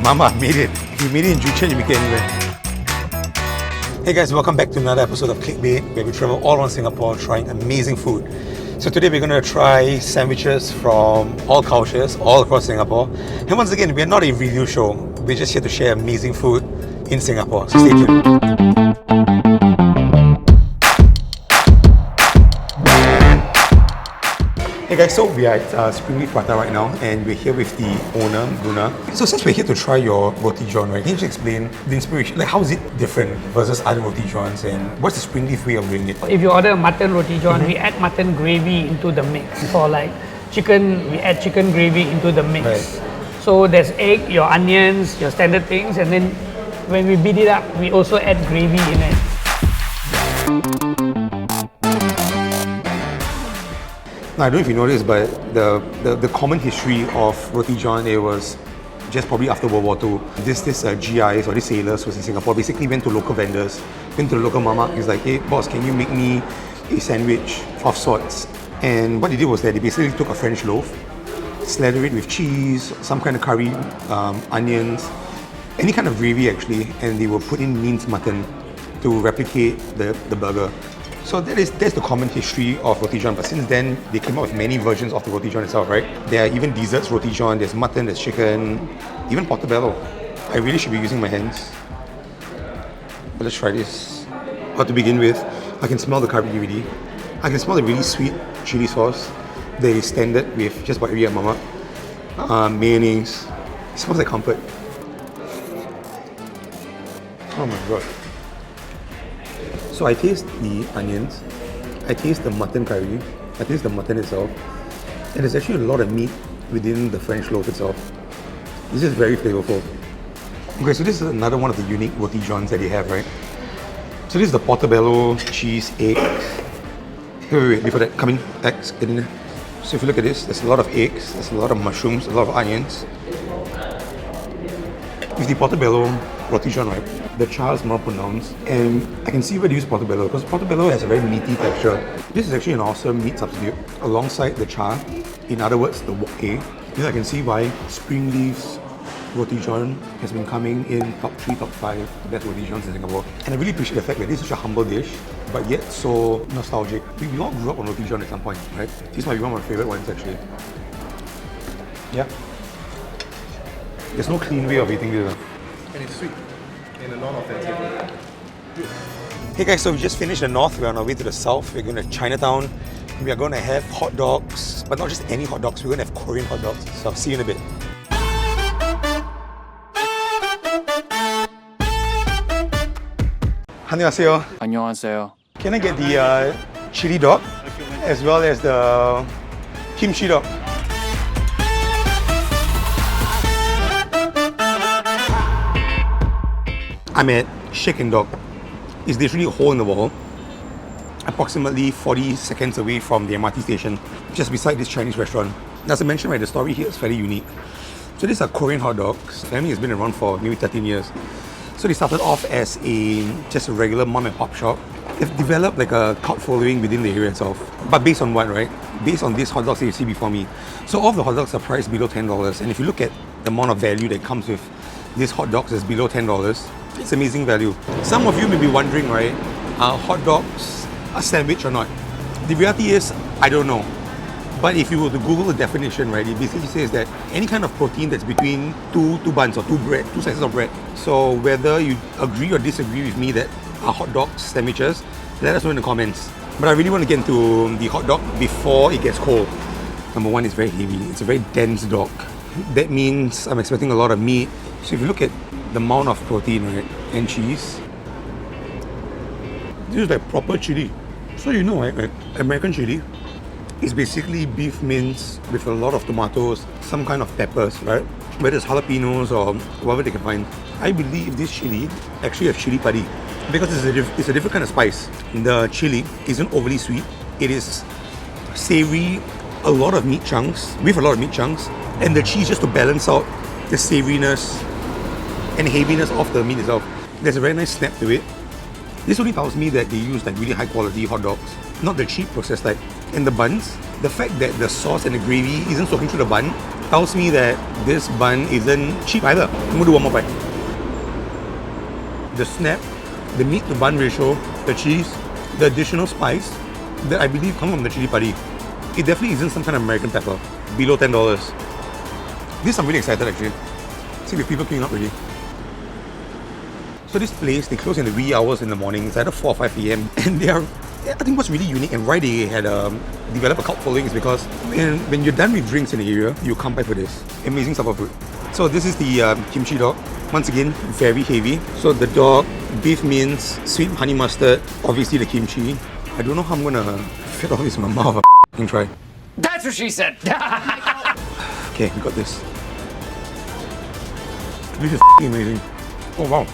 Mama made it. If you made it in Joo Chiat, you make it anywhere. Hey guys, welcome back to another episode of Clickbait, where we travel all around Singapore trying amazing food. So today we're going to try sandwiches from all cultures, all across Singapore. And once again, we're not a review show. We're just here to share amazing food in Singapore. So stay tuned. Hey guys, so we are at Springleaf Prata right now, and we're here with the owner, Guna. So since we're here to try your Roti John, right, can you just explain the inspiration? Like, how is it different versus other Roti Johns, and what's the Springleaf way of doing it? If you order a mutton Roti John, we add mutton gravy into the mix. For like chicken, we add chicken gravy into the mix. Right. So there's egg, your onions, your standard things, and then when we beat it up, we also add gravy in it. Now, I don't know if you noticed, but the common history of Roti John, it was just probably after World War II. This GIs or these sailors was in Singapore, basically went to local vendors, went to the local mama. He's like, hey boss, can you make me a sandwich of sorts? And what they did was that they basically took a French loaf, slathered it with cheese, some kind of curry, onions, any kind of gravy actually, and they will put in minced mutton to replicate the burger. So that's the common history of Roti John, but since then they came out with many versions of the Roti John itself, right? There are even desserts Roti John, there's mutton, there's chicken, even portobello. I really should be using my hands. But let's try this. But to begin with, I can smell the curry already. I can smell the really sweet chili sauce that is standard with just about every mama. Mayonnaise. It smells like comfort. Oh my god. So I taste the onions, I taste the mutton curry, I taste the mutton itself, and there's actually a lot of meat within the French loaf itself. This is very flavorful. Okay, so this is another one of the unique Roti Johns that they have, right? So this is the portobello cheese egg. Wait, before that, come in, eggs, get in there. So if you look at this, there's a lot of eggs, there's a lot of mushrooms, a lot of onions. With the portobello Roti John, right, the char is more pronounced, and I can see where they use portobello because portobello has a very meaty texture. This is actually an awesome meat substitute alongside the char. In other words, the wok hei. Because I can see why Springleaf's Roti John has been coming in top 3, top 5 best Roti Johns in Singapore. And I really appreciate the fact that this is such a humble dish, but yet so nostalgic. We all grew up on Roti John at some point, right? This might be one of my favorite ones actually. Yeah. There's no clean way of eating this. And it's sweet in a non-offensive way. Hey guys, so we just finished the north, we're on our way to the south. We're going to Chinatown. We are going to have hot dogs, but not just any hot dogs, we're going to have Korean hot dogs. So I'll see you in a bit. 안녕하세요. 안녕하세요. Can I get the chili dog as well as the kimchi dog? I'm at Shake and Dog. It's literally a hole in the wall, approximately 40 seconds away from the MRT station, just beside this Chinese restaurant. As I mentioned, right, the story here is fairly unique. So these are Korean hot dogs. The family has been around for maybe 13 years. So they started off as just a regular mom and pop shop. They've developed like a cult following within the area itself. But based on what, right? Based on these hot dogs that you see before me. So all of the hot dogs are priced below $10. And if you look at the amount of value that comes with these hot dogs is below $10. It's amazing value. Some of you may be wondering, right, are hot dogs a sandwich or not? The reality is, I don't know. But if you were to Google the definition, right, it basically says that any kind of protein that's between two buns or two slices of bread. So whether you agree or disagree with me that are hot dogs sandwiches, let us know in the comments. But I really want to get into the hot dog before it gets cold. Number one, it's very heavy. It's a very dense dog. That means I'm expecting a lot of meat. So if you look at the amount of protein, right, and cheese, this is like proper chili. So you know, right, American chili is basically beef mince with a lot of tomatoes, some kind of peppers, right? Whether it's jalapenos or whatever they can find. I believe this chili actually has chili padi because it's a different kind of spice. The chili isn't overly sweet. It is savory, a lot of meat chunks, and the cheese just to balance out the savoriness and heaviness of the meat itself. There's a very nice snap to it. This only tells me that they use like really high quality hot dogs, not the cheap processed type. in the buns. The fact that the sauce and the gravy isn't soaking through the bun tells me that this bun isn't cheap either. I'm gonna do one more bite. The snap, the meat to bun ratio, the cheese, the additional spice that I believe comes from the chili padi. It definitely isn't some kind of American pepper. Below $10. This I'm really excited actually. See the people queuing up already. So this place, they close in the wee hours in the morning. It's either 4 or 5 p.m. And they are, I think what's really unique and why they had developed a cult following is because when you're done with drinks in the area, you come by for this. Amazing supper food. So this is the kimchi dog. Once again, very heavy. So the dog, beef mince, sweet honey mustard, obviously the kimchi. I don't know how I'm gonna fit all this in my mouth. I'll try. That's what she said. Okay, we got this. This is amazing. Oh wow.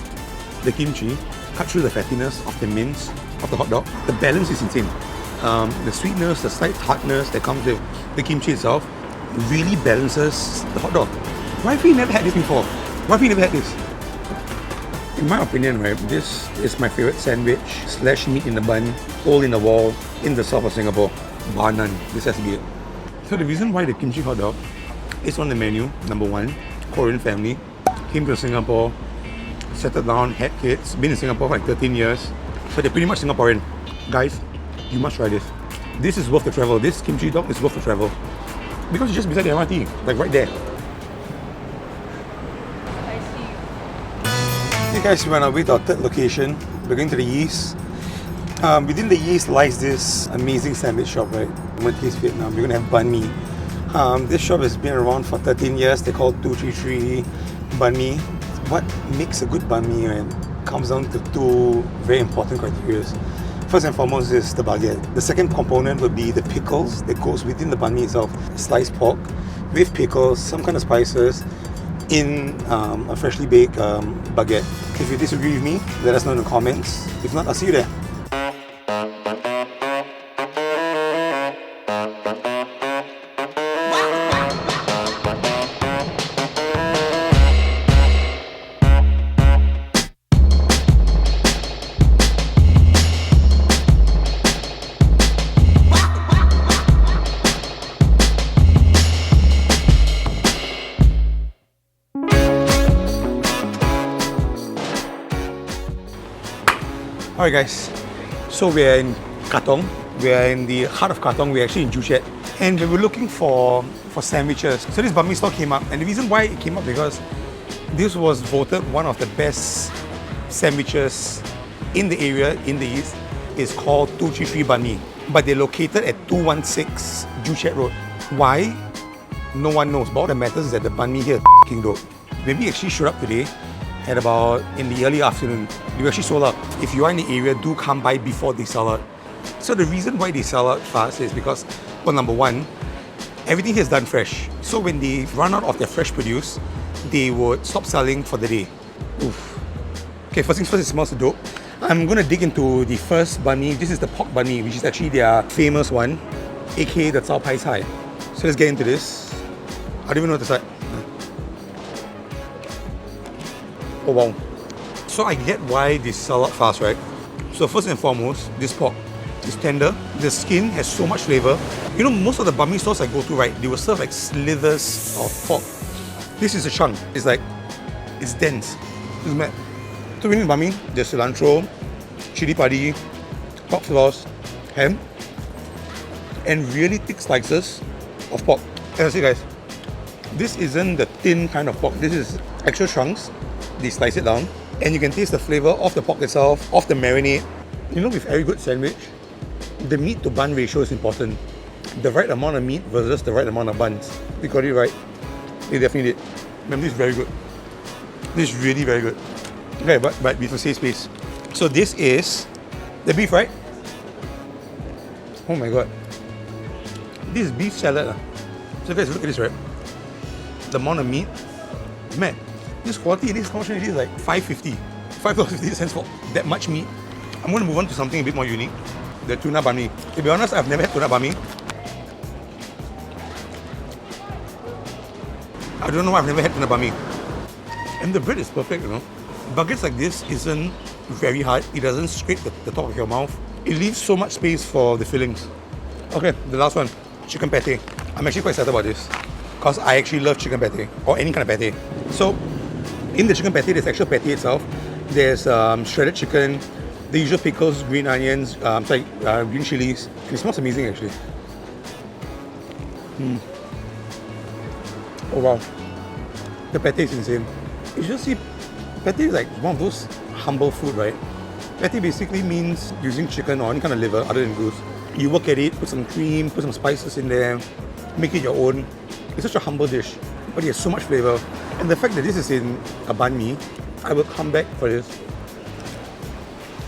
The kimchi cut through the fattiness of the mince of the hot dog. The balance is insane. The sweetness, the slight tartness that comes with the kimchi itself really balances the hot dog. Why have we never had this before? Why have we never had this? In my opinion, right, this is my favorite sandwich / meat in the bun, hole in the wall, in the south of Singapore. Bar none. This has to be it. So the reason why the kimchi hot dog is on the menu, number one, Korean family, came to Singapore, settled down, had kids, been in Singapore for like 13 years. So they're pretty much Singaporean. Guys, you must try this. This is worth the travel. This kimchi dog is worth the travel. Because it's just beside the MRT, like right there. Hey guys, we're on our way to our third location. We're going to the east. Within the east lies this amazing sandwich shop, right? I'm going to taste Vietnam. We're going to have Banh Mi. This shop has been around for 13 years. They're called 233 Banh Mi. What makes a good banh mi, right, comes down to two very important criteria. First and foremost is the baguette. The second component would be the pickles that goes within the banh mi itself. Sliced pork with pickles, some kind of spices in a freshly baked baguette. If you disagree with me, let us know in the comments. If not, I'll see you there. Alright guys, so we're in Katong. We're in the heart of Katong. We're actually in Joo Chiat. And we were looking for sandwiches. So this banh mi store came up. And the reason why it came up because this was voted one of the best sandwiches in the area, in the east. It's called 233 Banh Mi. But they're located at 216 Joo Chiat Road. Why? No one knows. But all that matters is that the banh mi here is f***ing dope. When we actually showed up today, at about in the early afternoon, they were actually sold out. If you are in the area, do come by before they sell out. So the reason why they sell out fast is because, well, number one, everything here is done fresh. So when they run out of their fresh produce, they would stop selling for the day. Oof. Okay, first things first, it smells dope. I'm gonna dig into the first banh mi. This is the pork banh mi, which is actually their famous one, aka the Cao Pai Cai. So let's get into this. I don't even know what to say. Oh wow. So I get why they sell out fast, right? So first and foremost, this pork is tender. The skin has so much flavor. You know, most of the banh mi stores I go to, right, they will serve like slithers of pork. This is a chunk. It's like, it's dense. It's mad. So we need banh mi, there's cilantro, chili padi, pork floss, ham, and really thick slices of pork. As I say guys, this isn't the thin kind of pork. This is actual chunks. They slice it down and you can taste the flavor of the pork itself, of the marinade. You know, with every good sandwich, the meat to bun ratio is important. The right amount of meat versus the right amount of buns. They got it right. They definitely did. Man, this is very good. This is really very good. Okay, but we have to save space. So this is the beef, right? Oh my god. This is beef salad. So guys, look at this, right? The amount of meat, man. This quality, this how much it is, like $5.50. $5.50 for that much meat. I'm going to move on to something a bit more unique. The tuna banh mi. To be honest, I've never had tuna banh mi. I don't know why I've never had tuna banh mi. And the bread is perfect, you know. Baguettes like this isn't very hard. It doesn't scrape the top of your mouth. It leaves so much space for the fillings. Okay, the last one, chicken pâté. I'm actually quite excited about this because I actually love chicken pâté or any kind of pâté. So, in the chicken pâté, there's actual pâté itself. There's shredded chicken, the usual pickles, green onions, green chilies. It smells amazing actually. Oh wow, the pâté is insane. You should see, pâté is like one of those humble food, right? Pâté basically means using chicken or any kind of liver other than goose. You work at it, put some cream, put some spices in there, make it your own. It's such a humble dish, but it has so much flavor. And the fact that this is in a banh mi, I will come back for this.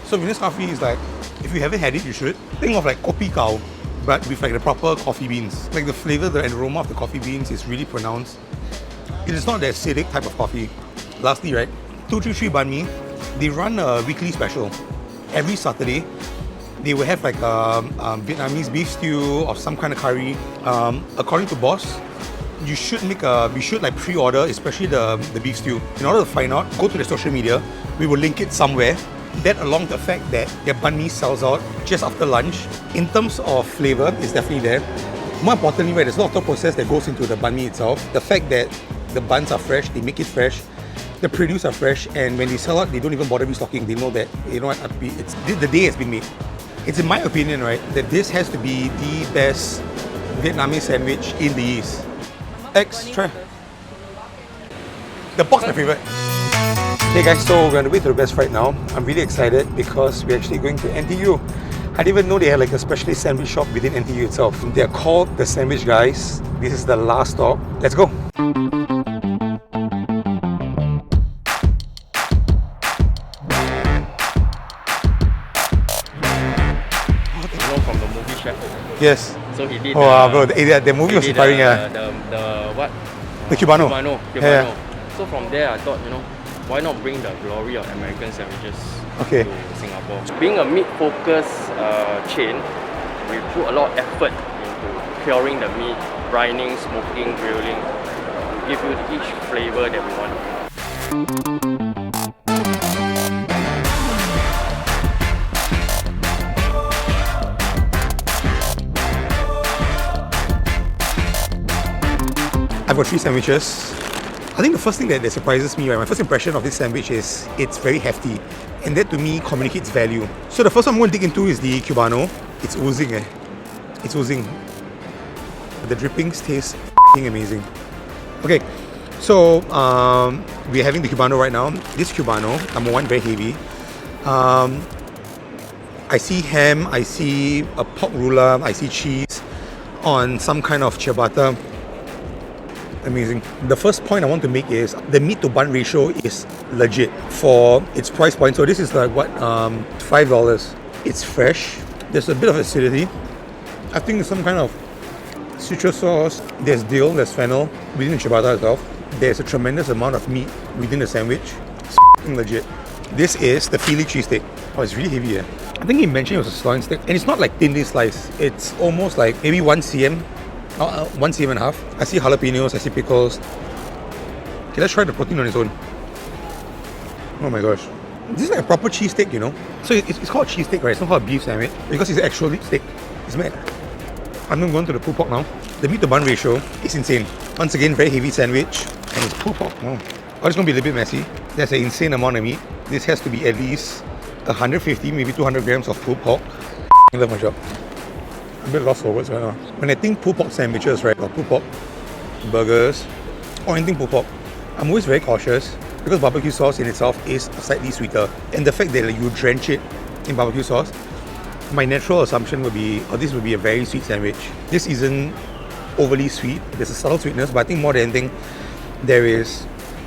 So Venus coffee is like, if you haven't had it, you should. Think of like kopi kao, but with like the proper coffee beans. Like the flavor, the aroma of the coffee beans is really pronounced. It is not the acidic type of coffee. Lastly, right, 233 Banh Mi, they run a weekly special. Every Saturday, they will have like a Vietnamese beef stew or some kind of curry. According to boss, you should like pre-order, especially the beef stew. In order to find out, go to the social media. We will link it somewhere. That along the fact that their banh mi sells out just after lunch. In terms of flavor, it's definitely there. More importantly, right, there's a lot of thought process that goes into the banh mi itself. The fact that the buns are fresh, they make it fresh. The produce are fresh, and when they sell out, they don't even bother restocking. They know that, you know what, the day has been made. It's in my opinion, right, that this has to be the best Vietnamese sandwich in the East. Extra. The pork's my favorite. Hey guys, so we're on the way to the best right now. I'm really excited because we're actually going to NTU. I didn't even know they had like a specialist sandwich shop within NTU itself. They're called the Sandwich Guys. This is the last stop. Let's go. From the movie Chef. Yes. So he did. Oh wow, bro, the movie was inspiring. The what? The Cubano. Cubano. Yeah. So from there, I thought, why not bring the glory of American sandwiches to Singapore? Being a meat-focused chain, we put a lot of effort into curing the meat, brining, smoking, grilling, to give you each flavor that we want. I've got 3 sandwiches. I think the first thing that surprises me, right, my first impression of this sandwich is it's very hefty, and that to me communicates value. So the first one I'm going to dig into is the Cubano. It's oozing, It's oozing. The drippings taste amazing. Okay, so we're having the Cubano right now. This Cubano, number one, very heavy. I see ham, I see a pork ruler, I see cheese on some kind of ciabatta. Amazing. The first point I want to make is the meat to bun ratio is legit for its price point. So this is like what, $5. It's fresh. There's a bit of acidity. I think there's some kind of citrus sauce. There's dill, there's fennel within the ciabatta itself. There's a tremendous amount of meat within the sandwich. It's legit. This is the Philly Cheesesteak. Oh, it's really heavy. I think he mentioned it was a sirloin steak, and it's not like thinly sliced. It's almost like maybe 1 cm. 1 cm and a half. I see jalapenos, I see pickles. Okay, let's try the protein on its own. Oh my gosh. This is like a proper cheesesteak, So it's called cheesesteak, right? It's not called a beef sandwich because it's actually steak. It's mad. I'm going to go into the pulled pork now. The meat to bun ratio is insane. Once again, very heavy sandwich. And it's pulled pork. Oh, it's going to be a little bit messy. There's an insane amount of meat. This has to be at least 150, maybe 200 grams of pulled pork. I love my job. I'm a bit lost for words right now. When I think pulled pork sandwiches, right, or pulled pork burgers, or anything pulled pork, I'm always very cautious because barbecue sauce in itself is slightly sweeter. And the fact that you drench it in barbecue sauce, my natural assumption would be, this would be a very sweet sandwich. This isn't overly sweet. There's a subtle sweetness, but I think more than anything, there is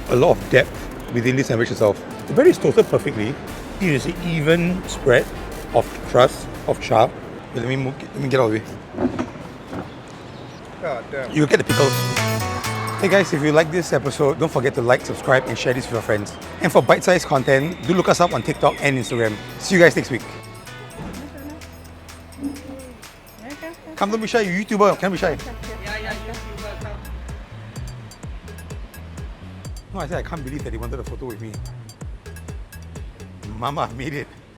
a lot of depth within this sandwich itself. The bread is toasted perfectly. It is an even spread of crust, of char. Let me get out of the way. God damn. You get the pickles. Hey guys, if you like this episode, don't forget to like, subscribe, and share this with your friends. And for bite-sized content, do look us up on TikTok and Instagram. See you guys next week. Come, don't be shy, you YouTuber. Can't be shy. No, I said I can't believe that they wanted a photo with me. Mama, I've made it.